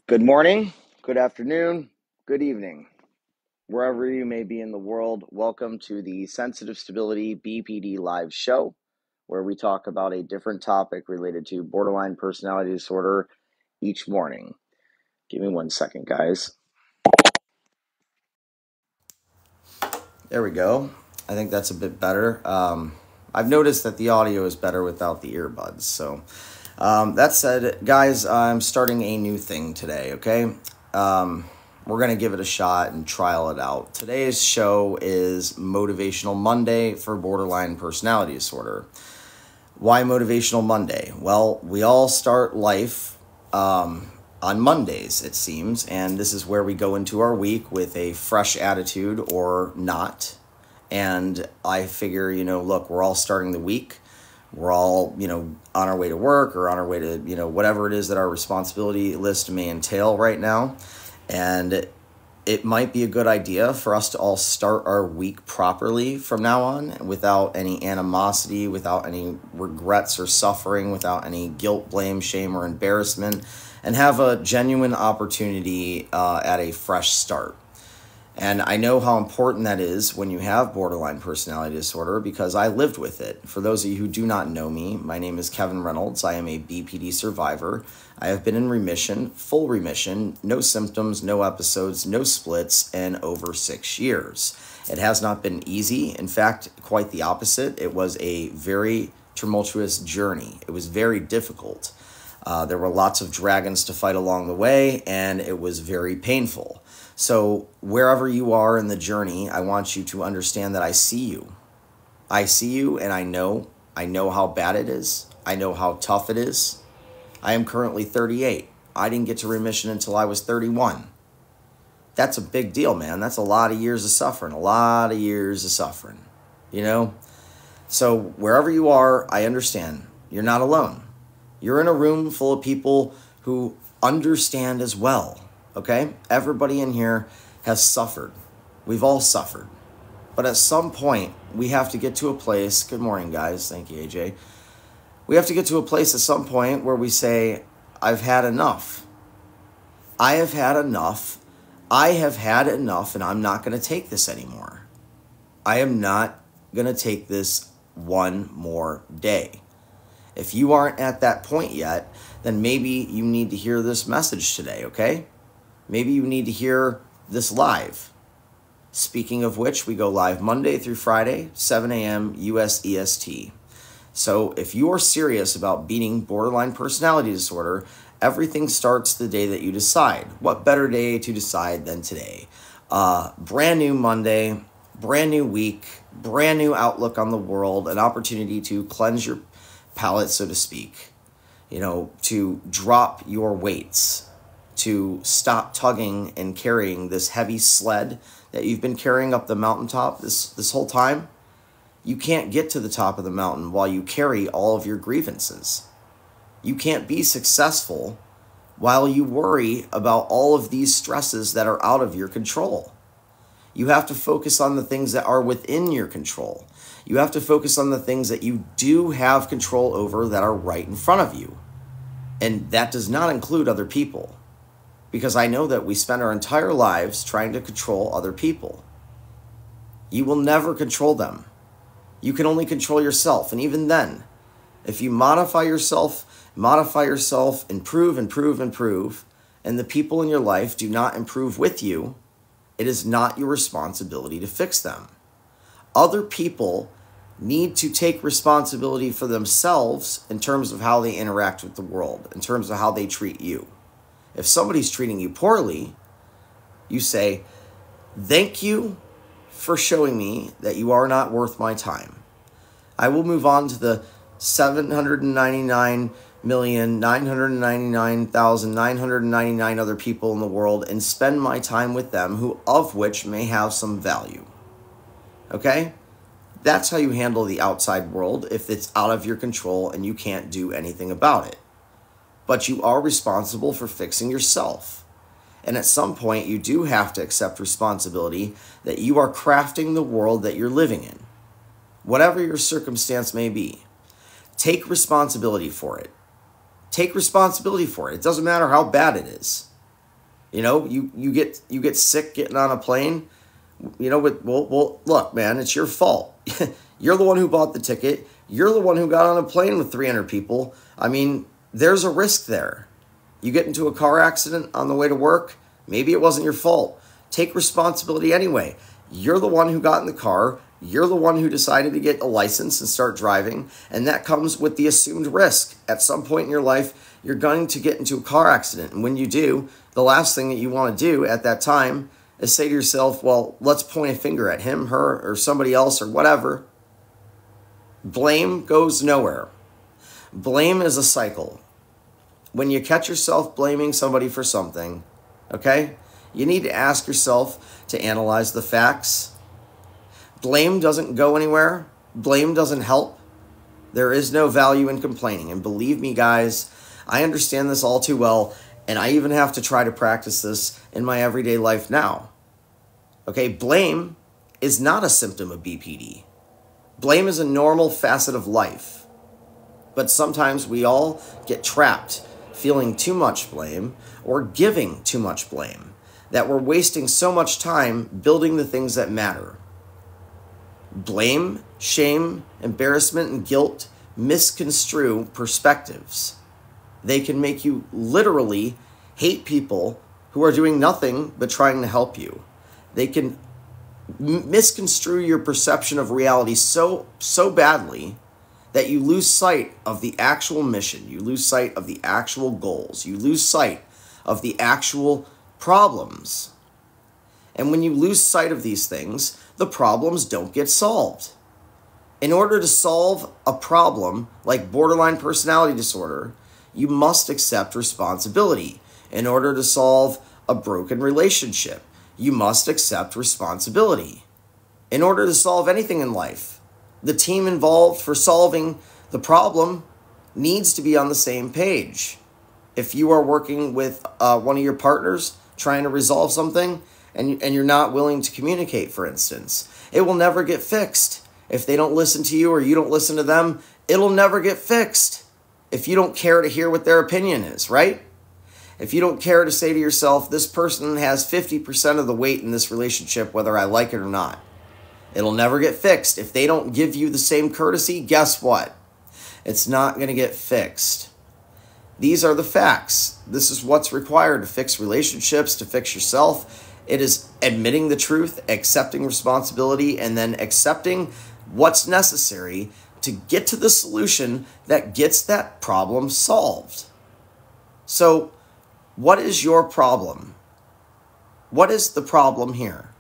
Good morning, good afternoon, good evening, wherever you may be in the world. Welcome to the Sensitive Stability BPD live show, where we talk about a different topic related to borderline personality disorder each morning. Give me 1 second, guys. There we go. I think that's a bit better. I've noticed that the audio is better without the earbuds. So that said, guys, I'm starting a new thing today, okay? We're going to give it a shot and trial it out. Today's show is Motivational Monday for borderline personality disorder. Why Motivational Monday? Well, we all start life on Mondays, it seems, and this is where we go into our week with a fresh attitude or not. And I figure, look, we're all starting the week. We're all, on our way to work or on our way to, whatever it is that our responsibility list may entail right now. And it might be a good idea for us to all start our week properly from now on, without any animosity, without any regrets or suffering, without any guilt, blame, shame, or embarrassment, and have a genuine opportunity at a fresh start. And I know how important that is when you have borderline personality disorder, because I lived with it. For those of you who do not know me, my name is Kevin Reynolds. I am a BPD survivor. I have been in remission, full remission, no symptoms, no episodes, no splits, in over 6 years. It has not been easy. In fact, quite the opposite. It was a very tumultuous journey. It was very difficult. There were lots of dragons to fight along the way, and it was very painful. So wherever you are in the journey, I want you to understand that I see you. I see you, and I know how bad it is. I know how tough it is. I am currently 38. I didn't get to remission until I was 31. That's a big deal, man. That's a lot of years of suffering, So wherever you are, I understand. You're not alone. You're in a room full of people who understand as well. Okay? Everybody in here has suffered. We've all suffered. But at some point, we have to get to a place. Good morning, guys. Thank you, AJ. We have to get to a place at some point where we say, I've had enough. I have had enough. I have had enough, and I'm not going to take this anymore. I am not going to take this one more day. If you aren't at that point yet, then maybe you need to hear this message today, okay? Maybe you need to hear this live. Speaking of which, we go live Monday through Friday, 7 a.m. US EST. So if you are serious about beating borderline personality disorder, everything starts the day that you decide. What better day to decide than today? Brand new Monday, brand new week, brand new outlook on the world, an opportunity to cleanse your palate, so to speak, to drop your weights, to stop tugging and carrying this heavy sled that you've been carrying up the mountaintop this whole time. You can't get to the top of the mountain while you carry all of your grievances. You can't be successful while you worry about all of these stresses that are out of your control. You have to focus on the things that are within your control. You have to focus on the things that you do have control over that are right in front of you. And that does not include other people. Because I know that we spend our entire lives trying to control other people. You will never control them. You can only control yourself. And even then, if you modify yourself, improve, and the people in your life do not improve with you, it is not your responsibility to fix them. Other people need to take responsibility for themselves in terms of how they interact with the world, in terms of how they treat you. If somebody's treating you poorly, you say, thank you for showing me that you are not worth my time. I will move on to the 799,999,999 other people in the world and spend my time with them, of which may have some value. Okay? That's how you handle the outside world if it's out of your control and you can't do anything about it. But you are responsible for fixing yourself. And at some point, you do have to accept responsibility that you are crafting the world that you're living in. Whatever your circumstance may be, take responsibility for it. Take responsibility for it. It doesn't matter how bad it is. You know, you get sick getting on a plane. You know, well, look, man, it's your fault. You're the one who bought the ticket. You're the one who got on a plane with 300 people. I mean, there's a risk there. You get into a car accident on the way to work. Maybe it wasn't your fault. Take responsibility anyway. You're the one who got in the car. You're the one who decided to get a license and start driving. And that comes with the assumed risk. At some point in your life, you're going to get into a car accident. And when you do, the last thing that you want to do at that time is say to yourself, well, let's point a finger at him, her, or somebody else or whatever. Blame goes nowhere. Blame is a cycle. When you catch yourself blaming somebody for something, okay, you need to ask yourself to analyze the facts. Blame doesn't go anywhere. Blame doesn't help. There is no value in complaining. And believe me, guys, I understand this all too well, and I even have to try to practice this in my everyday life now. Okay, blame is not a symptom of BPD. Blame is a normal facet of life. But sometimes we all get trapped feeling too much blame or giving too much blame, that we're wasting so much time building the things that matter. Blame, shame, embarrassment, and guilt misconstrue perspectives. They can make you literally hate people who are doing nothing but trying to help you. They can misconstrue your perception of reality so badly that you lose sight of the actual mission. You lose sight of the actual goals. You lose sight of the actual problems. And when you lose sight of these things, the problems don't get solved. In order to solve a problem like borderline personality disorder, you must accept responsibility. In order to solve a broken relationship, you must accept responsibility. In order to solve anything in life, the team involved for solving the problem needs to be on the same page. If you are working with one of your partners trying to resolve something and you're not willing to communicate, for instance, it will never get fixed. If they don't listen to you or you don't listen to them, it'll never get fixed. If you don't care to hear what their opinion is, right? If you don't care to say to yourself, this person has 50% of the weight in this relationship, whether I like it or not, it'll never get fixed. If they don't give you the same courtesy, guess what? It's not going to get fixed. These are the facts. This is what's required to fix relationships, to fix yourself. It is admitting the truth, accepting responsibility, and then accepting what's necessary to get to the solution that gets that problem solved. So, what is your problem? What is the problem here?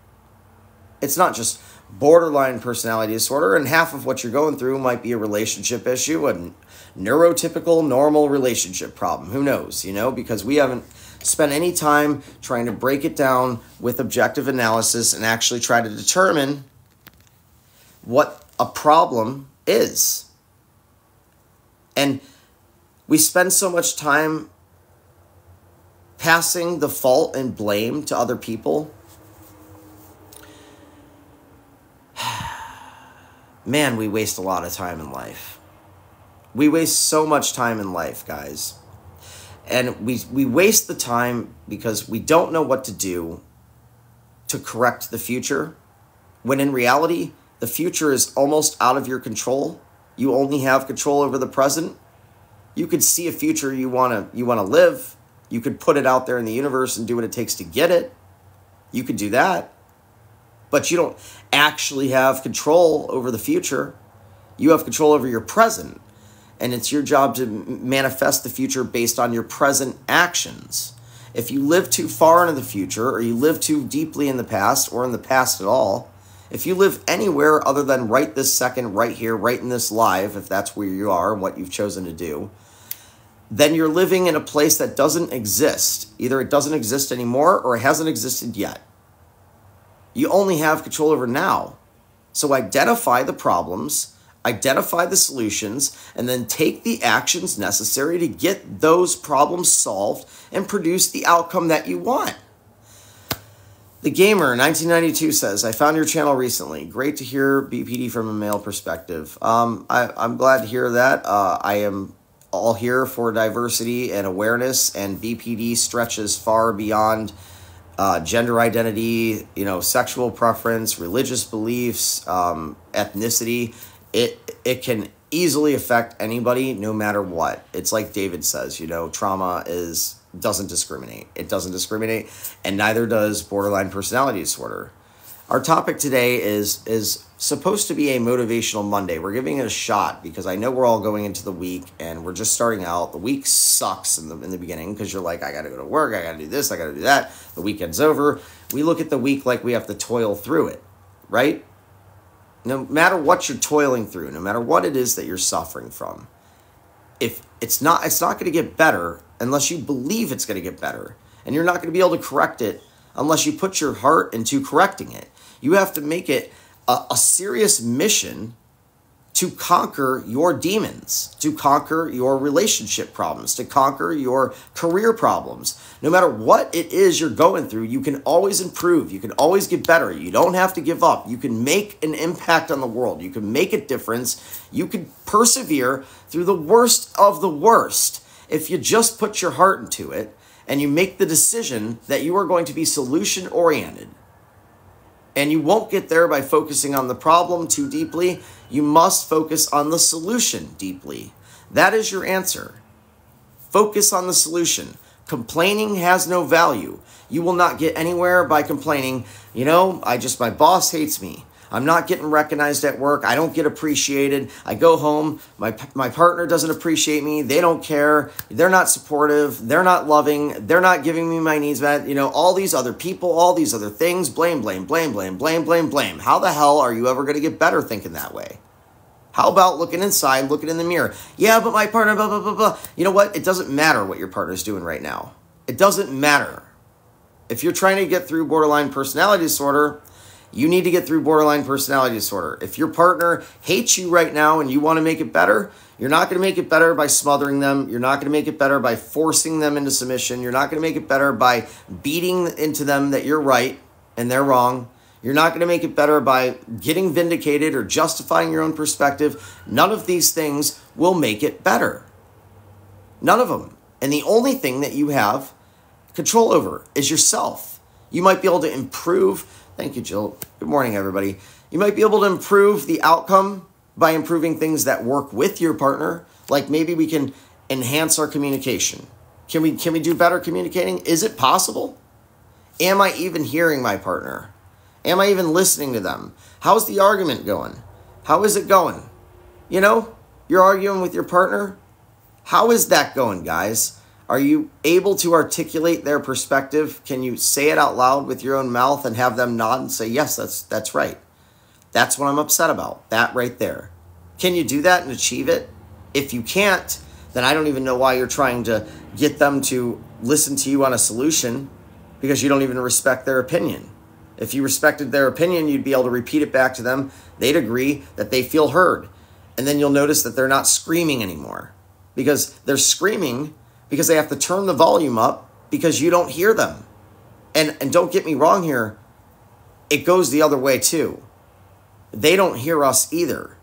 It's not just borderline personality disorder, and half of what you're going through might be a relationship issue, a neurotypical normal relationship problem. Who knows, because we haven't spent any time trying to break it down with objective analysis and actually try to determine what a problem is. And we spend so much time passing the fault and blame to other people. Man, we waste a lot of time in life. We waste so much time in life, guys. And we waste the time because we don't know what to do to correct the future, when in reality, the future is almost out of your control. You only have control over the present. You could see a future you want to live. You could put it out there in the universe and do what it takes to get it. You could do that. But you don't actually have control over the future. You have control over your present. And it's your job to manifest the future based on your present actions. If you live too far into the future, or you live too deeply in the past, or in the past at all, if you live anywhere other than right this second, right here, right in this live, if that's where you are and what you've chosen to do, then you're living in a place that doesn't exist. Either it doesn't exist anymore or it hasn't existed yet. You only have control over now. So identify the problems, identify the solutions, and then take the actions necessary to get those problems solved and produce the outcome that you want. The Gamer 1992 says, I found your channel recently. Great to hear BPD from a male perspective. I'm glad to hear that. I am all here for diversity and awareness, and BPD stretches far beyond gender identity, sexual preference, religious beliefs, ethnicity. It can easily affect anybody, no matter what. It's like David says, trauma doesn't discriminate. It doesn't discriminate, and neither does borderline personality disorder. Our topic today is supposed to be a motivational Monday. We're giving it a shot because I know we're all going into the week and we're just starting out. The week sucks in the beginning because you're like, I got to go to work, I got to do this, I got to do that. The weekend's over. We look at the week like we have to toil through it, right? No matter what you're toiling through, no matter what it is that you're suffering from, if it's not going to get better unless you believe it's going to get better, and you're not going to be able to correct it unless you put your heart into correcting it. You have to make it a serious mission to conquer your demons, to conquer your relationship problems, to conquer your career problems. No matter what it is you're going through, you can always improve. You can always get better. You don't have to give up. You can make an impact on the world. You can make a difference. You can persevere through the worst of the worst if you just put your heart into it and you make the decision that you are going to be solution-oriented. And you won't get there by focusing on the problem too deeply. You must focus on the solution deeply. That is your answer. Focus on the solution. Complaining has no value. You will not get anywhere by complaining, my boss hates me. I'm not getting recognized at work. I don't get appreciated. I go home. My partner doesn't appreciate me. They don't care. They're not supportive. They're not loving. They're not giving me my needs met. All these other people, all these other things. Blame, blame, blame, blame, blame, blame, blame. How the hell are you ever going to get better thinking that way? How about looking inside, looking in the mirror? Yeah, but my partner, blah, blah, blah, blah. You know what? It doesn't matter what your partner's doing right now. It doesn't matter. If you're trying to get through borderline personality disorder, you need to get through borderline personality disorder. If your partner hates you right now and you want to make it better, you're not going to make it better by smothering them. You're not going to make it better by forcing them into submission. You're not going to make it better by beating into them that you're right and they're wrong. You're not going to make it better by getting vindicated or justifying your own perspective. None of these things will make it better. None of them. And the only thing that you have control over is yourself. You might be able to improve. Thank you, Jill. Good morning, everybody. You might be able to improve the outcome by improving things that work with your partner. Like maybe we can enhance our communication. Can we do better communicating? Is it possible? Am I even hearing my partner? Am I even listening to them? How's the argument going? How is it going? You're arguing with your partner. How is that going, guys? Are you able to articulate their perspective? Can you say it out loud with your own mouth and have them nod and say, yes, that's right. That's what I'm upset about. That right there. Can you do that and achieve it? If you can't, then I don't even know why you're trying to get them to listen to you on a solution, because you don't even respect their opinion. If you respected their opinion, you'd be able to repeat it back to them. They'd agree that they feel heard. And then you'll notice that they're not screaming anymore, because they're screaming because they have to turn the volume up because you don't hear them. And don't get me wrong here, it goes the other way too. They don't hear us either.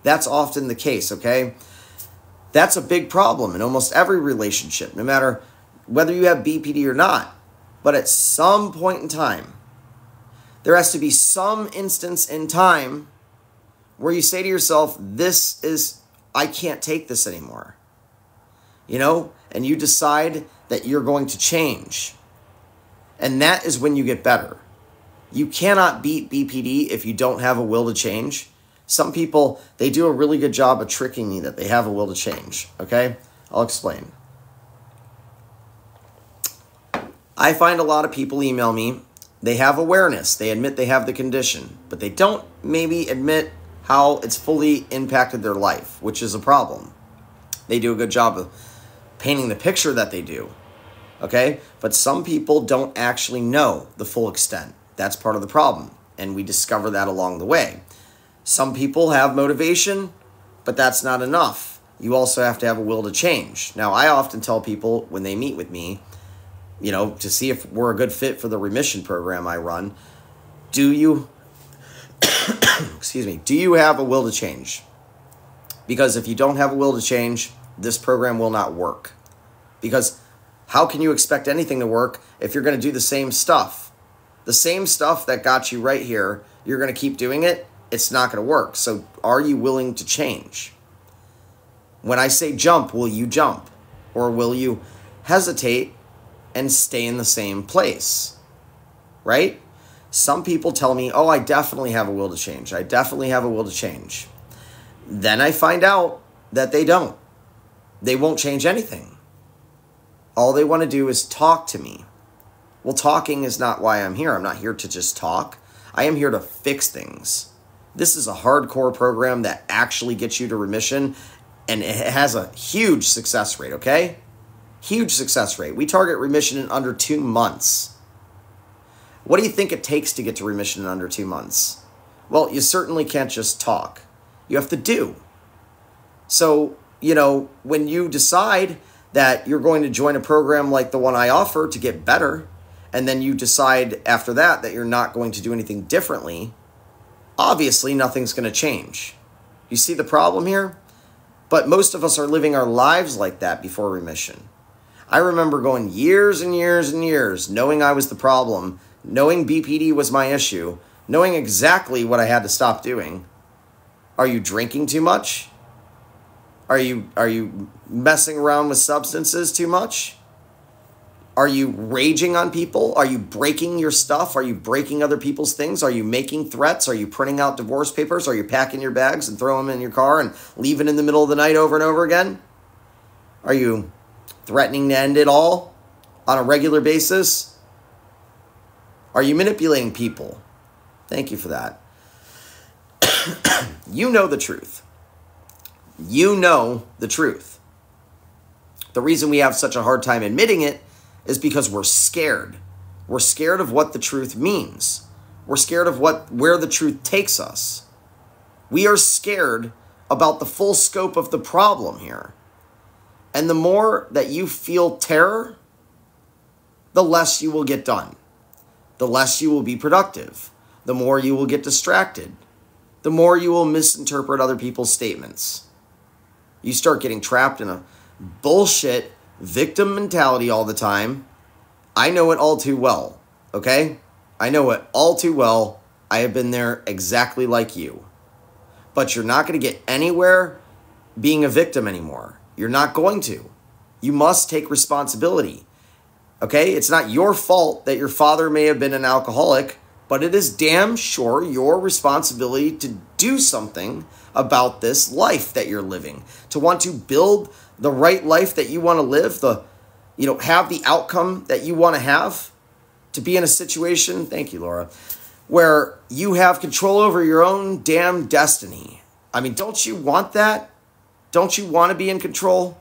That's often the case, okay? That's a big problem in almost every relationship, no matter whether you have BPD or not. But at some point in time, there has to be some instance in time where you say to yourself, I can't take this anymore. And you decide that you're going to change. And that is when you get better. You cannot beat BPD if you don't have a will to change. Some people, they do a really good job of tricking me that they have a will to change, okay? I'll explain. I find a lot of people email me. They have awareness. They admit they have the condition, but they don't maybe admit how it's fully impacted their life, which is a problem. They do a good job of painting the picture that they do, okay? But some people don't actually know the full extent. That's part of the problem, and we discover that along the way. Some people have motivation, but that's not enough. You also have to have a will to change. Now, I often tell people when they meet with me, to see if we're a good fit for the remission program I run, do you have a will to change? Because if you don't have a will to change, this program will not work. Because how can you expect anything to work if you're going to do the same stuff? The same stuff that got you right here, you're going to keep doing it, it's not going to work. So are you willing to change? When I say jump, will you jump? Or will you hesitate and stay in the same place? Right? Some people tell me, oh, I definitely have a will to change. I definitely have a will to change. Then I find out that they don't. They won't change anything. All they want to do is talk to me. Well, talking is not why I'm here. I'm not here to just talk. I am here to fix things. This is a hardcore program that actually gets you to remission, and it has a huge success rate, okay? Huge success rate. We target remission in under 2 months. What do you think it takes to get to remission in under 2 months? Well, you certainly can't just talk. You have to do. So, when you decide that you're going to join a program like the one I offer to get better, and then you decide after that you're not going to do anything differently, obviously nothing's going to change. You see the problem here? But most of us are living our lives like that before remission. I remember going years and years and years knowing I was the problem, knowing BPD was my issue, knowing exactly what I had to stop doing. Are you drinking too much? Are you messing around with substances too much? Are you raging on people? Are you breaking your stuff? Are you breaking other people's things? Are you making threats? Are you printing out divorce papers? Are you packing your bags and throwing them in your car and leaving in the middle of the night over and over again? Are you threatening to end it all on a regular basis? Are you manipulating people? Thank you for that. You know the truth. You know the truth. The reason we have such a hard time admitting it is because we're scared. We're scared of what the truth means. We're scared of where the truth takes us. We are scared about the full scope of the problem here. And the more that you feel terror, the less you will get done. The less you will be productive. The more you will get distracted. The more you will misinterpret other people's statements. You start getting trapped in a bullshit victim mentality all the time. I know it all too well, okay? I know it all too well. I have been there exactly like you. But you're not going to get anywhere being a victim anymore. You're not going to. You must take responsibility, okay? It's not your fault that your father may have been an alcoholic, but it is damn sure your responsibility to do something about this life that you're living, to want to build the right life that you want to live, have the outcome that you want to have, to be in a situation, thank you, Laura, where you have control over your own damn destiny. I mean, don't you want that? Don't you want to be in control?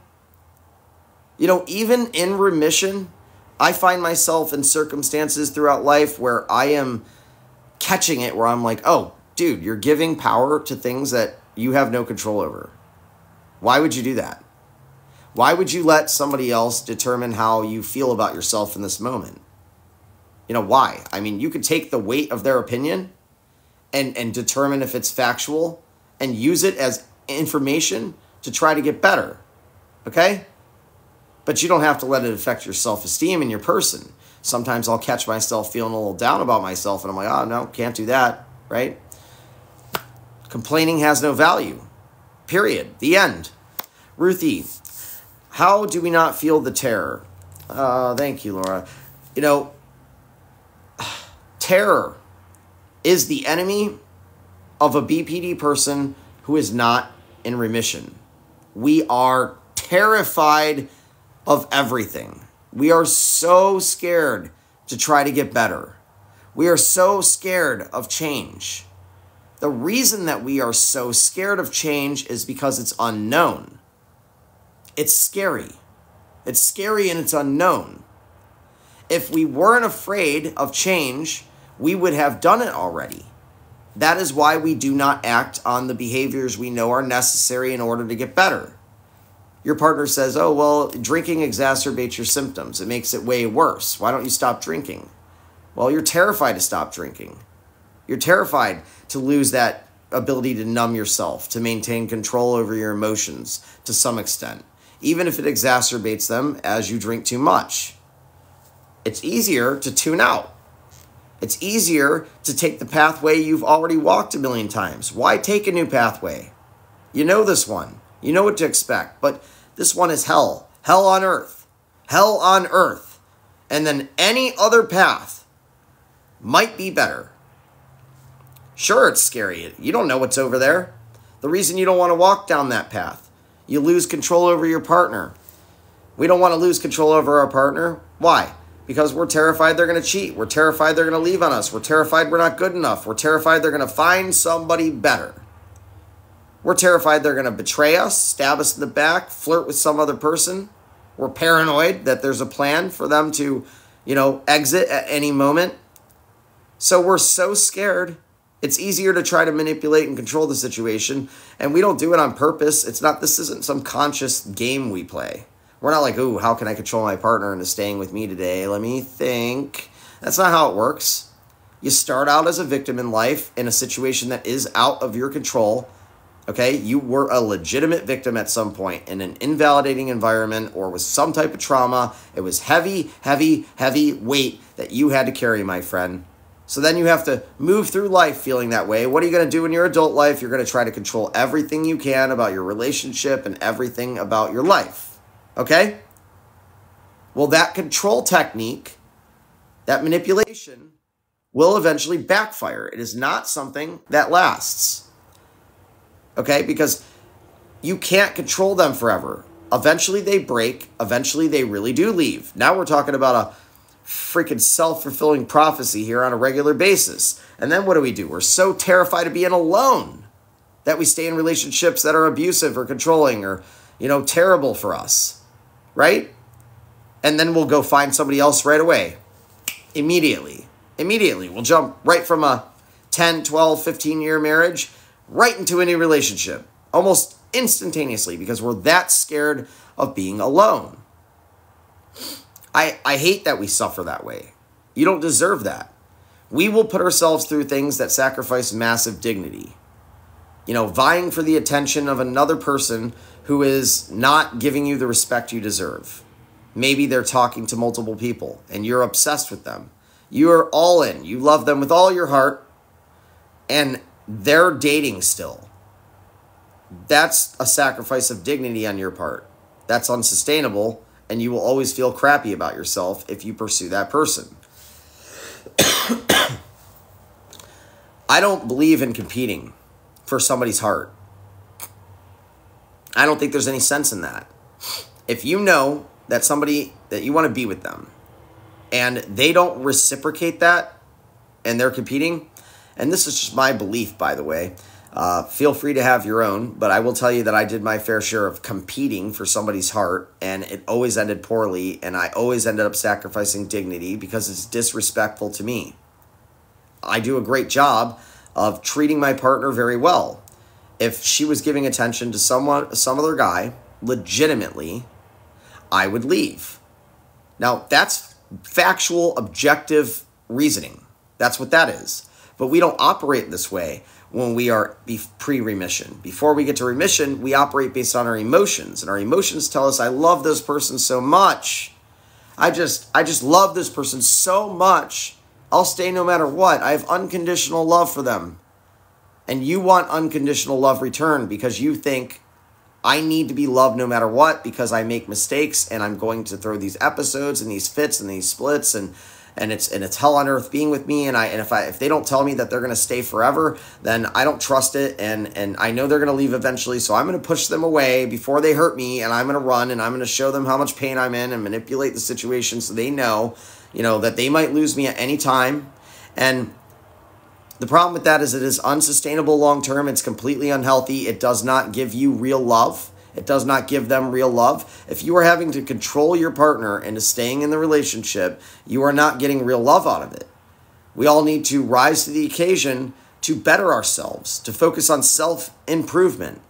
Even in remission, I find myself in circumstances throughout life where I am catching it, where I'm like, oh, dude, you're giving power to things that you have no control over. Why would you do that? Why would you let somebody else determine how you feel about yourself in this moment? Why? I mean, you could take the weight of their opinion and determine if it's factual and use it as information to try to get better, okay? But you don't have to let it affect your self-esteem and your person. Sometimes I'll catch myself feeling a little down about myself, and I'm like, oh, no, can't do that, right? Complaining has no value, period. The end. Ruthie, how do we not feel the terror? Thank you, Laura. Terror is the enemy of a BPD person who is not in remission. We are terrified of everything. We are so scared to try to get better. We are so scared of change. The reason that we are so scared of change is because it's unknown. It's scary. It's scary and it's unknown. If we weren't afraid of change, we would have done it already. That is why we do not act on the behaviors we know are necessary in order to get better. Your partner says, oh, well, drinking exacerbates your symptoms. It makes it way worse. Why don't you stop drinking? Well, you're terrified to stop drinking. You're terrified to lose that ability to numb yourself, to maintain control over your emotions to some extent. even if it exacerbates them as you drink too much. It's easier to tune out. It's easier to take the pathway you've already walked a million times. Why take a new pathway? You know this one. You know what to expect. But this one is hell. Hell on earth. Hell on earth. And then any other path might be better. Sure, it's scary. You don't know what's over there. The reason you don't want to walk down that path. You lose control over your partner. We don't want to lose control over our partner. Why? Because we're terrified they're going to cheat. We're terrified they're going to leave on us. We're terrified we're not good enough. We're terrified they're going to find somebody better. We're terrified they're going to betray us, stab us in the back, flirt with some other person. We're paranoid that there's a plan for them to, exit at any moment. So we're so scared. It's easier to try to manipulate and control the situation. And we don't do it on purpose. This isn't some conscious game we play. We're not like, ooh, how can I control my partner into staying with me today? Let me think. That's not how it works. You start out as a victim in life in a situation that is out of your control. Okay, you were a legitimate victim at some point in an invalidating environment or with some type of trauma. It was heavy, heavy, heavy weight that you had to carry, my friend. So then you have to move through life feeling that way. What are you going to do in your adult life? You're going to try to control everything you can about your relationship and everything about your life. Okay? Well, that control technique, that manipulation, will eventually backfire. It is not something that lasts. Okay? Because you can't control them forever. Eventually they break. Eventually they really do leave. Now we're talking about a freaking self-fulfilling prophecy here on a regular basis. And then what do? We're so terrified of being alone that we stay in relationships that are abusive or controlling or, terrible for us. Right? And then we'll go find somebody else right away. Immediately. We'll jump right from a 10, 12, 15-year marriage right into a new relationship. Almost instantaneously because we're that scared of being alone. I hate that we suffer that way. You don't deserve that. We will put ourselves through things that sacrifice massive dignity. Vying for the attention of another person who is not giving you the respect you deserve. Maybe they're talking to multiple people and you're obsessed with them. You're all in. You love them with all your heart and they're dating still. That's a sacrifice of dignity on your part. That's unsustainable and you will always feel crappy about yourself if you pursue that person. I don't believe in competing for somebody's heart. I don't think there's any sense in that. If you know that somebody that you want to be with them and they don't reciprocate that and they're competing, and this is just my belief, by the way, feel free to have your own, but I will tell you that I did my fair share of competing for somebody's heart and it always ended poorly and I always ended up sacrificing dignity because it's disrespectful to me. I do a great job of treating my partner very well. If she was giving attention to some other guy, legitimately, I would leave. Now, that's factual, objective reasoning. That's what that is. But we don't operate this way when we are pre-remission. Before we get to remission, we operate based on our emotions. And our emotions tell us, I love this person so much. I just love this person so much. I'll stay no matter what. I have unconditional love for them. And you want unconditional love returned because you think I need to be loved no matter what because I make mistakes and I'm going to throw these episodes and these fits and these splits and it's hell on earth being with me and if they don't tell me that they're going to stay forever, then I don't trust it and I know they're going to leave eventually, so I'm going to push them away before they hurt me and I'm going to run and I'm going to show them how much pain I'm in and manipulate the situation so they know, that they might lose me at any time. And the problem with that is it is unsustainable long term. It's completely unhealthy. It does not give you real love. It does not give them real love. If you are having to control your partner into staying in the relationship, you are not getting real love out of it. We all need to rise to the occasion to better ourselves, to focus on self-improvement.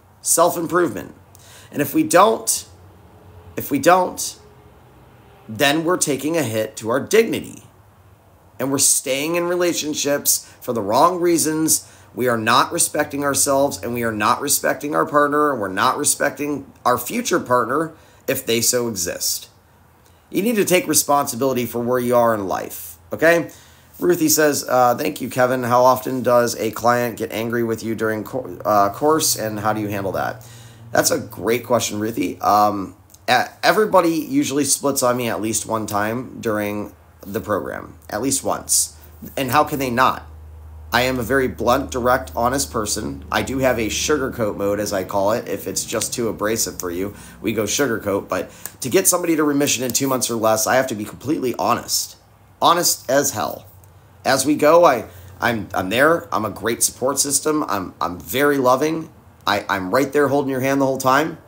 And if we don't, then we're taking a hit to our dignity. And we're staying in relationships for the wrong reasons. We are not respecting ourselves and we are not respecting our partner and we're not respecting our future partner if they so exist. You need to take responsibility for where you are in life, okay? Ruthie says, thank you, Kevin. How often does a client get angry with you during course, and how do you handle that? That's a great question, Ruthie. Everybody usually splits on me at least one time during the program, at least once. And how can they not? I am a very blunt, direct, honest person. I do have a sugarcoat mode, as I call it. If it's just too abrasive for you, we go sugarcoat. But to get somebody to remission in 2 months or less, I have to be completely honest. Honest as hell. As we go, I'm there. I'm a great support system. I'm very loving. I'm right there holding your hand the whole time.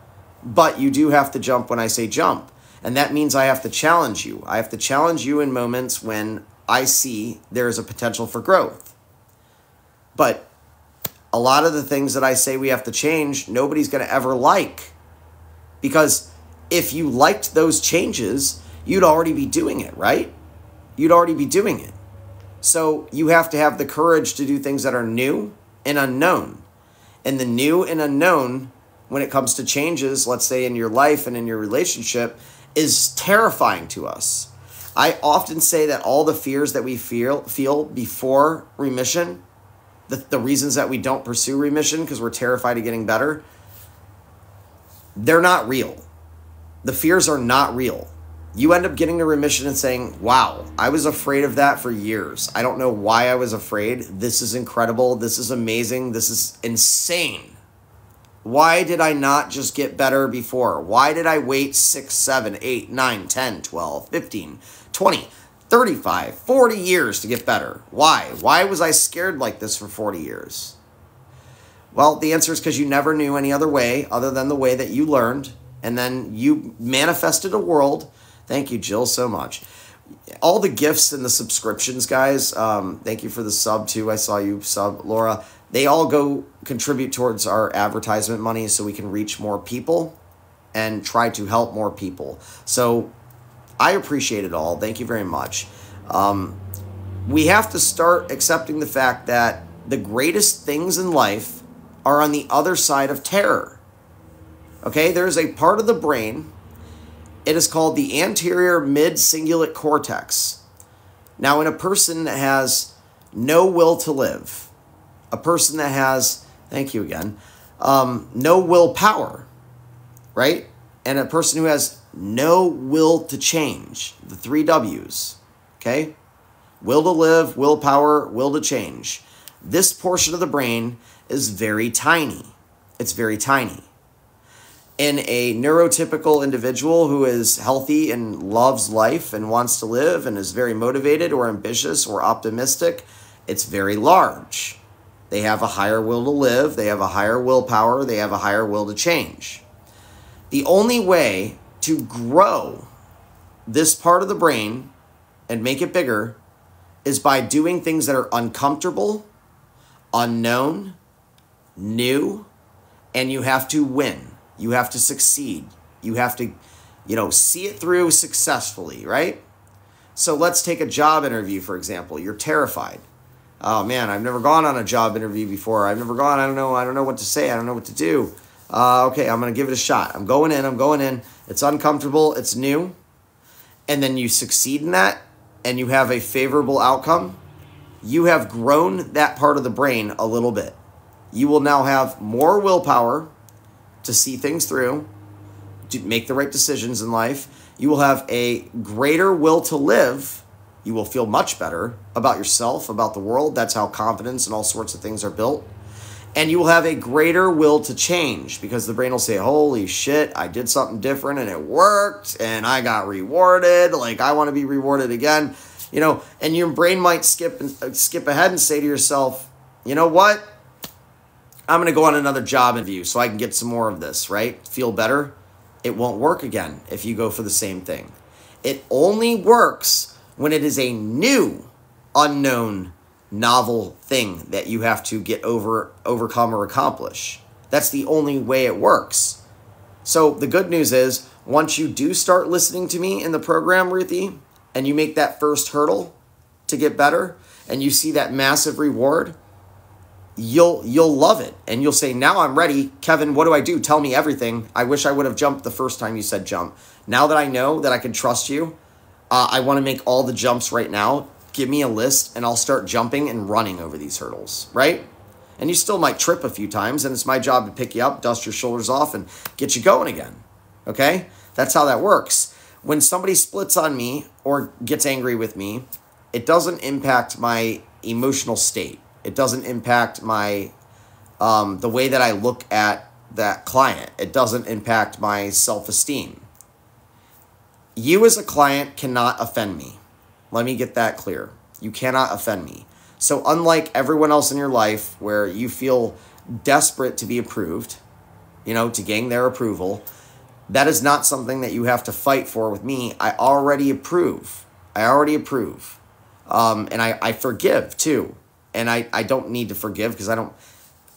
But you do have to jump when I say jump. And that means I have to challenge you. I have to challenge you in moments when I see there is a potential for growth. But a lot of the things that I say we have to change, nobody's going to ever like. Because if you liked those changes, you'd already be doing it, right? You'd already be doing it. So you have to have the courage to do things that are new and unknown. And the new and unknown, when it comes to changes, let's say in your life and in your relationship, is terrifying to us. I often say that all the fears that we feel before remission, the reasons that we don't pursue remission because we're terrified of getting better, they're not real. The fears are not real. You end up getting to remission and saying, wow, I was afraid of that for years. I don't know why I was afraid. This is incredible. This is amazing. This is insane. Why did I not just get better before? Why did I wait 6, 7, 8, 9, 10, 12, 15, 20, 35, 40 years to get better? Why? Why was I scared like this for 40 years? Well, the answer is because you never knew any other way other than the way that you learned, and then you manifested a world. Thank you, Jill, so much. All the gifts and the subscriptions, guys, thank you for the sub, too. I saw you sub, Laura. They all go contribute towards our advertisement money so we can reach more people and try to help more people. So I appreciate it all. Thank you very much. We have to start accepting the fact that the greatest things in life are on the other side of terror. Okay, there's a part of the brain. It is called the anterior mid-cingulate cortex. Now, in a person that has no will to live, a person that has, thank you again, no willpower, right? And a person who has no will to change, the 3 W's, okay? Will to live, willpower, will to change. This portion of the brain is very tiny. It's very tiny. In a neurotypical individual who is healthy and loves life and wants to live and is very motivated or ambitious or optimistic, it's very large. They have a higher will to live, they have a higher willpower, they have a higher will to change. The only way to grow this part of the brain and make it bigger is by doing things that are uncomfortable, unknown, new, and you have to win. You have to succeed. You have to, see it through successfully, right? So let's take a job interview, for example. You're terrified. Oh man, I've never gone on a job interview before. I don't know what to say. I don't know what to do. Okay, I'm going to give it a shot. I'm going in. It's uncomfortable. It's new. And then you succeed in that and you have a favorable outcome. You have grown that part of the brain a little bit. You will now have more willpower to see things through, to make the right decisions in life. You will have a greater will to live. You will feel much better about yourself, about the world. That's how confidence and all sorts of things are built. And you will have a greater will to change because the brain will say, holy shit, I did something different and it worked and I got rewarded. Like, I want to be rewarded again. And your brain might skip ahead and say to yourself, you know what? I'm going to go on another job interview so I can get some more of this, right? Feel better. It won't work again if you go for the same thing. It only works when it is a new, unknown, novel thing that you have to get overcome or accomplish. That's the only way it works. So the good news is, once you do start listening to me in the program, Ruthie, and you make that first hurdle to get better, and you see that massive reward, you'll love it. And you'll say, now I'm ready. Kevin, what do I do? Tell me everything. I wish I would have jumped the first time you said jump. Now that I know that I can trust you, I want to make all the jumps right now. Give me a list and I'll start jumping and running over these hurdles, right? And you still might trip a few times, and it's my job to pick you up, dust your shoulders off, and get you going again, okay? That's how that works. When somebody splits on me or gets angry with me, it doesn't impact my emotional state. It doesn't impact my the way that I look at that client. It doesn't impact my self-esteem. You as a client cannot offend me. Let me get that clear. You cannot offend me. So unlike everyone else in your life where you feel desperate to be approved, to gain their approval, that is not something that you have to fight for with me. I already approve. And I forgive too. And I don't need to forgive because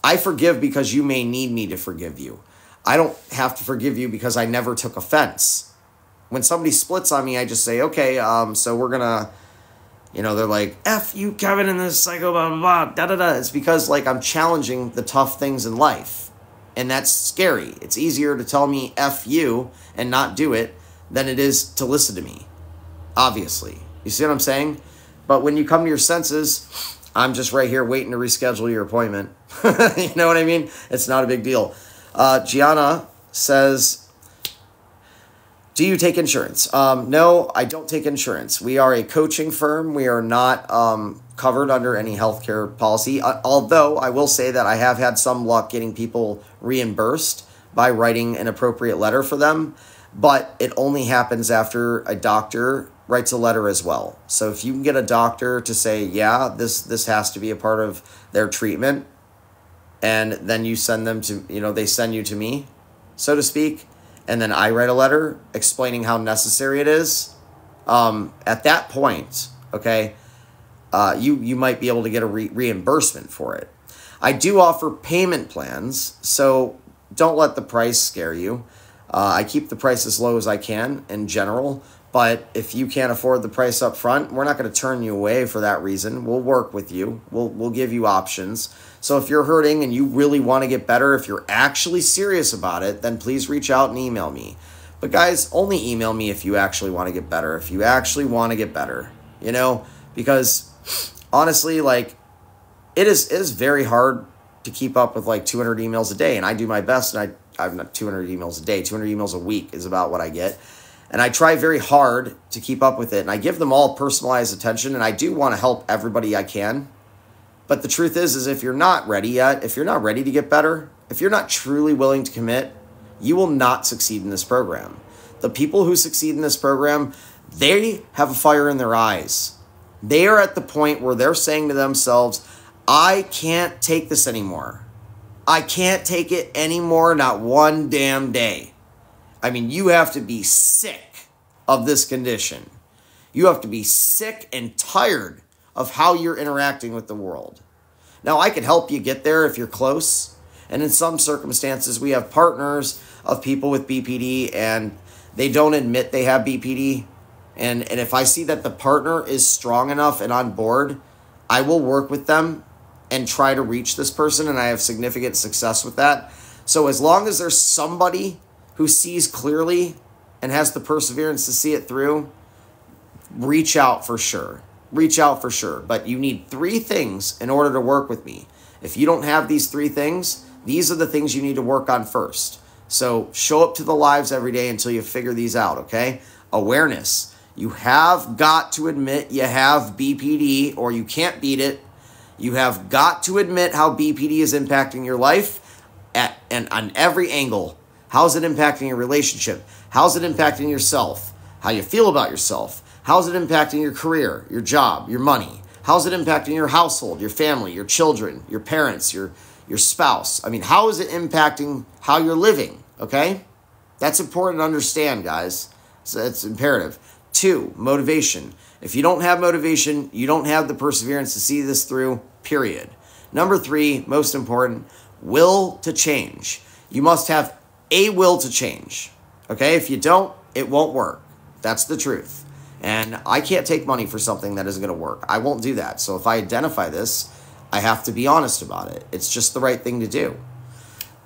I forgive because you may need me to forgive you. I don't have to forgive you because I never took offense. When somebody splits on me, I just say, okay, so we're going to, they're like, F you, Kevin, and this psycho, blah, blah, blah, da-da-da. It's because, I'm challenging the tough things in life. And that's scary. It's easier to tell me F you and not do it than it is to listen to me, obviously. You see what I'm saying? But when you come to your senses, I'm just right here waiting to reschedule your appointment. You know what I mean? It's not a big deal. Gianna says, do you take insurance? No, I don't take insurance. We are a coaching firm. We are not covered under any healthcare policy, although I will say that I have had some luck getting people reimbursed by writing an appropriate letter for them, but it only happens after a doctor writes a letter as well. So if you can get a doctor to say, yeah, this has to be a part of their treatment, and then you send them to, they send you to me, so to speak, and then I write a letter explaining how necessary it is, at that point, okay, you might be able to get a reimbursement for it. I do offer payment plans, so don't let the price scare you. I keep the price as low as I can in general, but if you can't afford the price up front, we're not going to turn you away for that reason. We'll work with you. We'll give you options. So if you're hurting and you really want to get better, if you're actually serious about it, then please reach out and email me. But guys, only email me if you actually want to get better. If you actually want to get better, because honestly, it is very hard to keep up with 200 emails a day. And I do my best, and I'm not 200 emails a day, 200 emails a week is about what I get. And I try very hard to keep up with it. And I give them all personalized attention. And I do want to help everybody I can. But the truth is if you're not ready yet, if you're not ready to get better, if you're not truly willing to commit, you will not succeed in this program. The people who succeed in this program, they have a fire in their eyes. They are at the point where they're saying to themselves, I can't take this anymore. I can't take it anymore, not one damn day. I mean, you have to be sick of this condition. You have to be sick and tired of how you're interacting with the world. Now, I can help you get there if you're close. And in some circumstances, we have partners of people with BPD and they don't admit they have BPD. And if I see that the partner is strong enough and on board, I will work with them and try to reach this person. And I have significant success with that. So as long as there's somebody who sees clearly and has the perseverance to see it through, reach out for sure. Reach out for sure. But you need 3 things in order to work with me. If you don't have these 3 things, these are the things you need to work on first. So show up to the lives every day until you figure these out, okay? Awareness. You have got to admit you have BPD or you can't beat it. You have got to admit how BPD is impacting your life and on every angle. How's it impacting your relationship? How's it impacting yourself? How you feel about yourself? How's it impacting your career, your job, your money? How's it impacting your household, your family, your children, your parents, your spouse? I mean, how is it impacting how you're living, okay? That's important to understand, guys. So it's imperative. 2, motivation. If you don't have motivation, you don't have the perseverance to see this through, period. Number 3, most important, will to change. You must have a will to change, okay? If you don't, it won't work. That's the truth. And I can't take money for something that isn't going to work. I won't do that. So if I identify this, I have to be honest about it. It's just the right thing to do.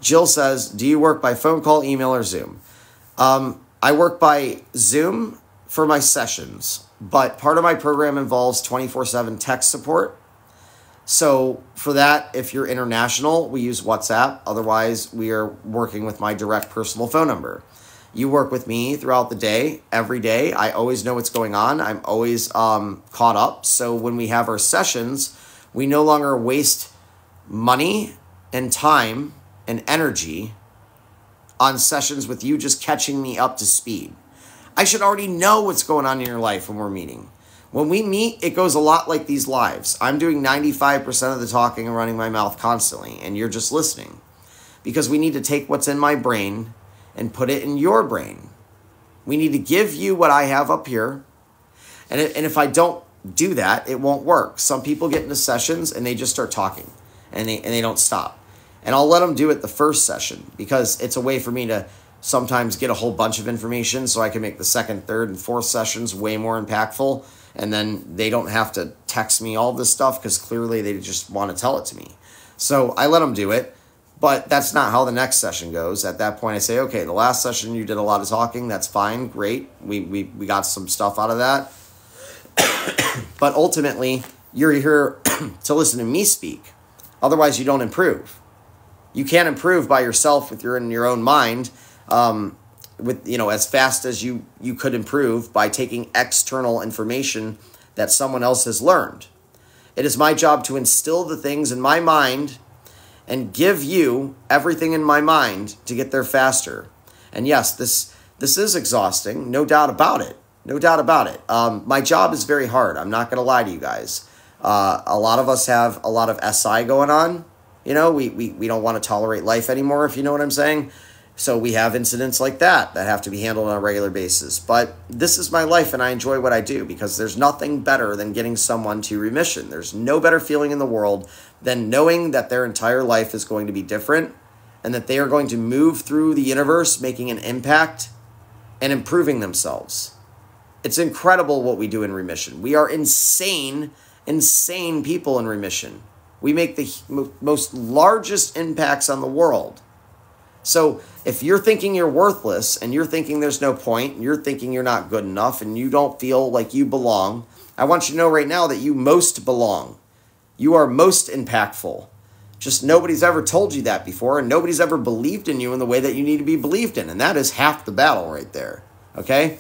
Jill says, do you work by phone call, email, or Zoom? I work by Zoom for my sessions, but part of my program involves 24/7 text support. So for that, if you're international, we use WhatsApp. Otherwise, we are working with my direct personal phone number. You work with me throughout the day, every day. I always know what's going on. I'm always caught up. So when we have our sessions, we no longer waste money and time and energy on sessions with you just catching me up to speed. I should already know what's going on in your life when we're meeting. When we meet, it goes a lot like these lives. I'm doing 95% of the talking and running my mouth constantly, and you're just listening. Because we need to take what's in my brain and put it in your brain. We need to give you what I have up here. And if I don't do that, it won't work. Some people get into sessions and they just start talking and they don't stop. And I'll let them do it the first session because it's a way for me to sometimes get a whole bunch of information so I can make the second, third, and fourth sessions way more impactful. And then they don't have to text me all this stuff because clearly they just want to tell it to me. So I let them do it, but that's not how the next session goes. At that point, I say, okay, the last session you did a lot of talking. That's fine. Great. We got some stuff out of that. But ultimately, you're here to listen to me speak. Otherwise, you don't improve. You can't improve by yourself with in your own mind with as fast as you could improve by taking external information that someone else has learned. It is my job to instill the things in my mind and give you everything in my mind to get there faster. And yes, this is exhausting, no doubt about it. No doubt about it. My job is very hard. I'm not going to lie to you guys. A lot of us have a lot of SI going on. We don't want to tolerate life anymore, if you know what I'm saying. So we have incidents like that have to be handled on a regular basis. But this is my life, and I enjoy what I do because there's nothing better than getting someone to remission. There's no better feeling in the world than knowing that their entire life is going to be different and that they are going to move through the universe making an impact and improving themselves. It's incredible what we do in remission. We are insane people in remission. We make the most largest impacts on the world. So if you're thinking you're worthless and you're thinking there's no point and you're thinking you're not good enough and you don't feel like you belong, I want you to know right now that you most belong. You are most impactful. Just nobody's ever told you that before and nobody's ever believed in you in the way that you need to be believed in. And that is half the battle right there. Okay?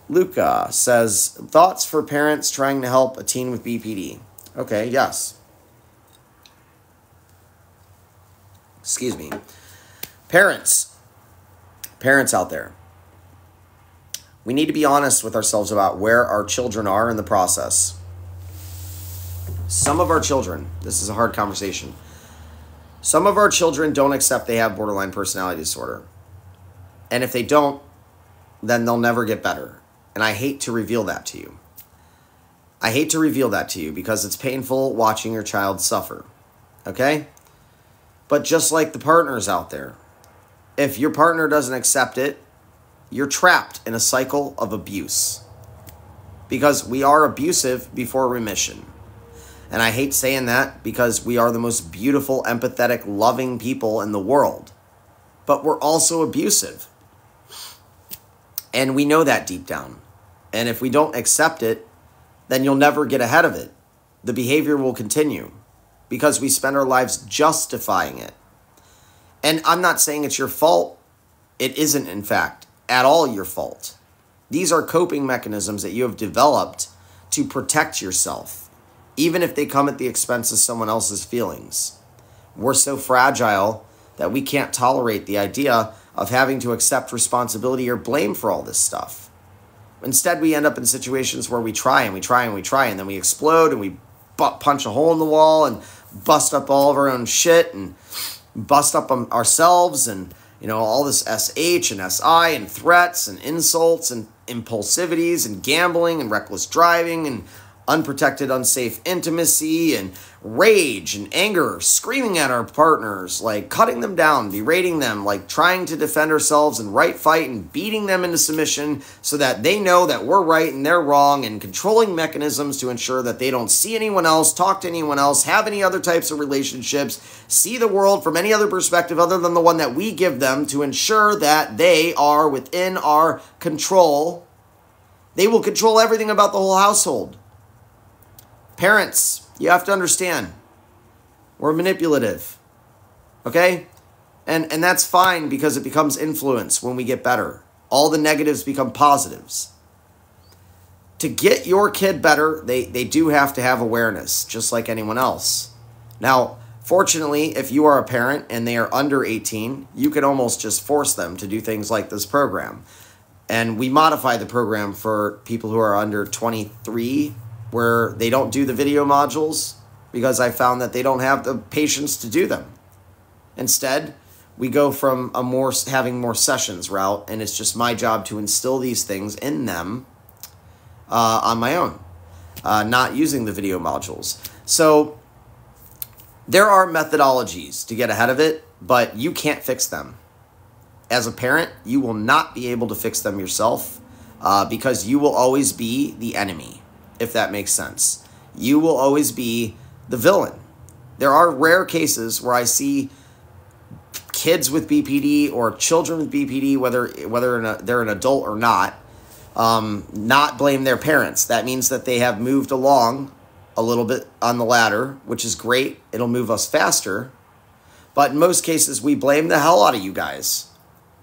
Luca says, thoughts for parents trying to help a teen with BPD. Okay, yes. Excuse me. Parents out there, we need to be honest with ourselves about where our children are in the process. Some of our children, this is a hard conversation, some of our children don't accept they have borderline personality disorder. And if they don't, then they'll never get better. And I hate to reveal that to you. I hate to reveal that to you because it's painful watching your child suffer. Okay? But just like the partners out there, if your partner doesn't accept it, you're trapped in a cycle of abuse. Because we are abusive before remission. And I hate saying that because we are the most beautiful, empathetic, loving people in the world. But we're also abusive. And we know that deep down. And if we don't accept it, then you'll never get ahead of it. The behavior will continue because we spend our lives justifying it. And I'm not saying it's your fault. It isn't, in fact, at all your fault. These are coping mechanisms that you have developed to protect yourself, even if they come at the expense of someone else's feelings. We're so fragile that we can't tolerate the idea of having to accept responsibility or blame for all this stuff. Instead, we end up in situations where we try and we try and we try, and then we explode and we punch a hole in the wall and bust up all of our own shit and bust up ourselves and, all this SH and SI and threats and insults and impulsivities and gambling and reckless driving and unprotected, unsafe intimacy and rage and anger, screaming at our partners, like cutting them down, berating them, like trying to defend ourselves and right fight and beating them into submission so that they know that we're right and they're wrong, and controlling mechanisms to ensure that they don't see anyone else, talk to anyone else, have any other types of relationships, see the world from any other perspective other than the one that we give them, to ensure that they are within our control. They will control everything about the whole household. Parents, you have to understand, we're manipulative, okay? And that's fine, because it becomes influence when we get better. All the negatives become positives. To get your kid better, they do have to have awareness, just like anyone else. Now, fortunately, if you are a parent and they are under 18, you can almost just force them to do things like this program. And we modify the program for people who are under 23, where they don't do the video modules, because I found that they don't have the patience to do them. Instead, we go from having more sessions route, and it's just my job to instill these things in them on my own, not using the video modules. So there are methodologies to get ahead of it, but you can't fix them. As a parent, you will not be able to fix them yourself, because you will always be the enemy, if that makes sense. You will always be the villain. There are rare cases where I see kids with BPD or children with BPD, whether they're an adult or not blame their parents. That means that they have moved along a little bit on the ladder, which is great. It'll move us faster. But in most cases, we blame the hell out of you guys.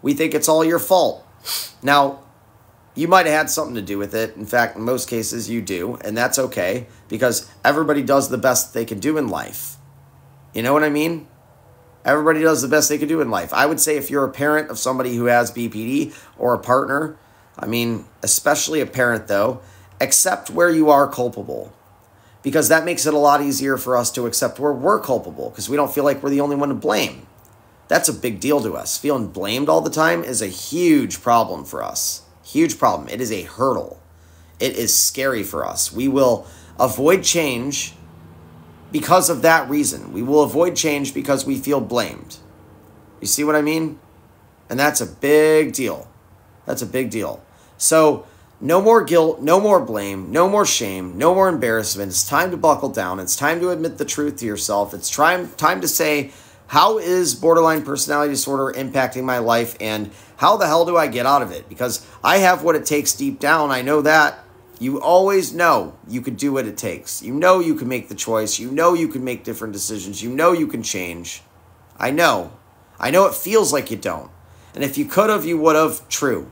We think it's all your fault. Now, you might have had something to do with it. In fact, in most cases, you do. And that's okay, because everybody does the best they can do in life. You know what I mean? Everybody does the best they can do in life. I would say if you're a parent of somebody who has BPD, or a partner, I mean, especially a parent though, accept where you are culpable. Because that makes it a lot easier for us to accept where we're culpable, because we don't feel like we're the only one to blame. That's a big deal to us. Feeling blamed all the time is a huge problem for us. Huge problem. It is a hurdle. It is scary for us. We will avoid change because of that reason. We will avoid change because we feel blamed. You see what I mean? And that's a big deal. That's a big deal. So no more guilt, no more blame, no more shame, no more embarrassment. It's time to buckle down. It's time to admit the truth to yourself. It's time to say, how is borderline personality disorder impacting my life, and how the hell do I get out of it? Because I have what it takes deep down. I know that. You always know you could do what it takes. You know you can make the choice. You know you can make different decisions. You know you can change. I know. I know it feels like you don't. And if you could have, you would have. True.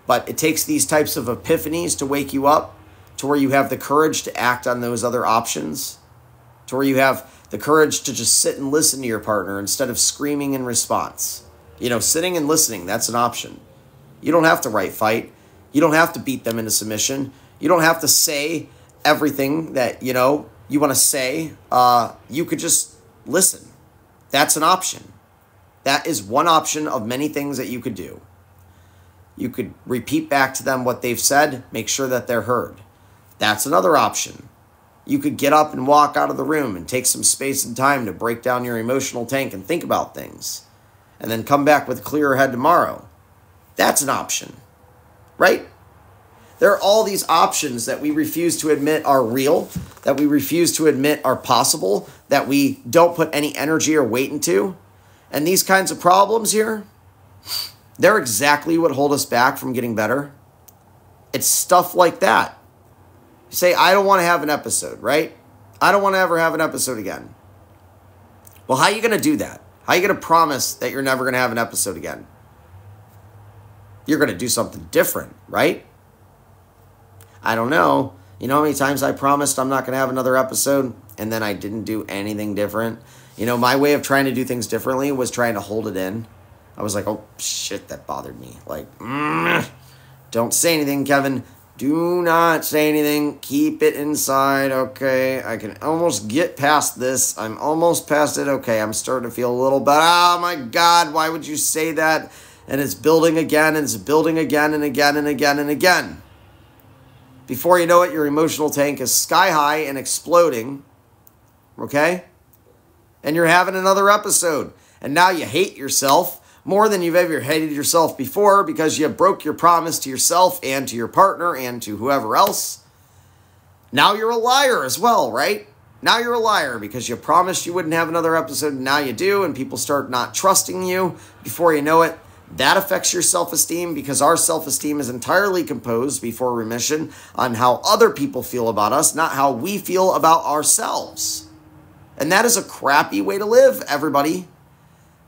But it takes these types of epiphanies to wake you up to where you have the courage to act on those other options, to where you have the courage to just sit and listen to your partner instead of screaming in response. You know, sitting and listening, that's an option. You don't have to right fight. You don't have to beat them into submission. You don't have to say everything that, you want to say. You could just listen. That's an option. That is one option of many things that you could do. You could repeat back to them what they've said, make sure that they're heard. That's another option. You could get up and walk out of the room and take some space and time to break down your emotional tank and think about things, and then come back with a clearer head tomorrow. That's an option, right? There are all these options that we refuse to admit are real, that we refuse to admit are possible, that we don't put any energy or weight into. And these kinds of problems here, they're exactly what hold us back from getting better. It's stuff like that. You say, I don't want to have an episode, right? I don't want to ever have an episode again. Well, how are you going to do that? How are you going to promise that you're never going to have an episode again? You're going to do something different, right? I don't know. You know how many times I promised I'm not going to have another episode, and then I didn't do anything different? You know, my way of trying to do things differently was trying to hold it in. I was like, oh, shit, that bothered me. Like, don't say anything, Kevin. Do not say anything. Keep it inside, okay? I can almost get past this. I'm almost past it. Okay, I'm starting to feel a little better. Oh, my God, why would you say that? And it's building again, and it's building again and again and again and again. Before you know it, your emotional tank is sky high and exploding, okay? And you're having another episode. And now you hate yourself more than you've ever hated yourself before because you broke your promise to yourself and to your partner and to whoever else. Now you're a liar as well, right? Now you're a liar because you promised you wouldn't have another episode and now you do, and people start not trusting you. Before you know it, that affects your self-esteem because our self-esteem is entirely composed before remission on how other people feel about us, not how we feel about ourselves. And that is a crappy way to live, everybody.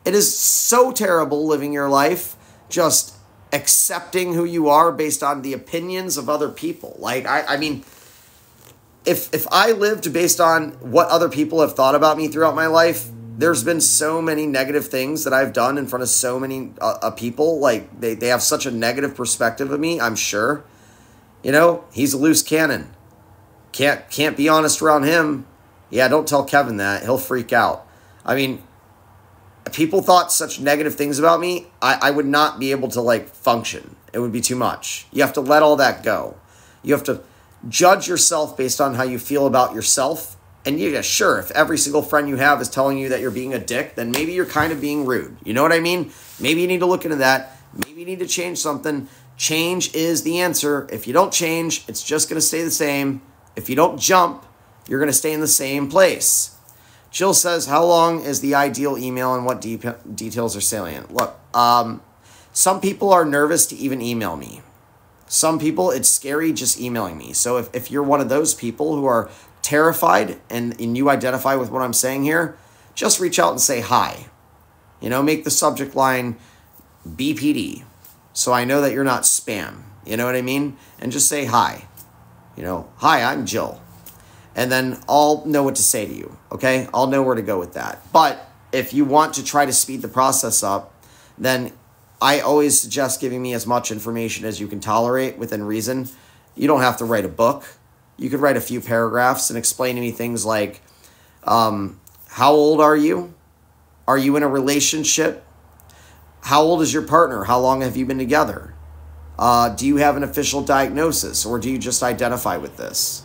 It is so terrible living your life just accepting who you are based on the opinions of other people. Like, I mean, if I lived based on what other people have thought about me throughout my life, there's been so many negative things that I've done in front of so many people. Like, they have such a negative perspective of me, I'm sure. You know, he's a loose cannon. Can't be honest around him. Yeah, don't tell Kevin that. He'll freak out. I mean, people thought such negative things about me, I would not be able to, like, function. It would be too much. You have to let all that go. You have to judge yourself based on how you feel about yourself. And yeah, sure, if every single friend you have is telling you that you're being a dick, then maybe you're kind of being rude. You know what I mean? Maybe you need to look into that. Maybe you need to change something. Change is the answer. If you don't change, it's just going to stay the same. If you don't jump, you're going to stay in the same place. Jill says, how long is the ideal email and what details are salient? Look, some people are nervous to even email me. Some people, it's scary just emailing me. So if you're one of those people who are terrified and you identify with what I'm saying here, just reach out and say hi. You know, make the subject line BPD so I know that you're not spam. You know what I mean? And just say hi. You know, hi, I'm Jill. And then I'll know what to say to you, okay? I'll know where to go with that. But if you want to try to speed the process up, then I always suggest giving me as much information as you can tolerate within reason. You don't have to write a book. You could write a few paragraphs and explain to me things like, how old are you? Are you in a relationship? How old is your partner? How long have you been together? Do you have an official diagnosis, or do you just identify with this?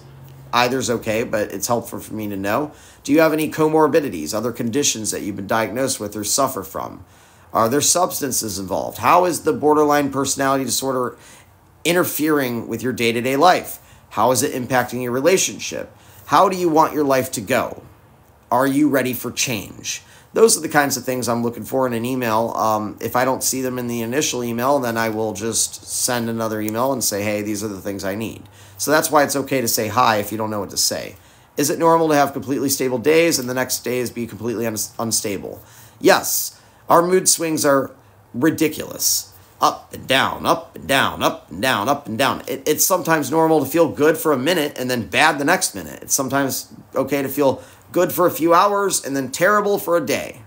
Either's okay, but it's helpful for me to know. Do you have any comorbidities, other conditions that you've been diagnosed with or suffer from? Are there substances involved? How is the borderline personality disorder interfering with your day-to-day life? How is it impacting your relationship? How do you want your life to go? Are you ready for change? Those are the kinds of things I'm looking for in an email. If I don't see them in the initial email, then I will just send another email and say, hey, these are the things I need. So that's why it's okay to say hi if you don't know what to say. Is it normal to have completely stable days and the next days be completely unstable? Yes. Our mood swings are ridiculous. Up and down, up and down, up and down, up and down. It's sometimes normal to feel good for a minute and then bad the next minute. It's sometimes okay to feel good for a few hours and then terrible for a day.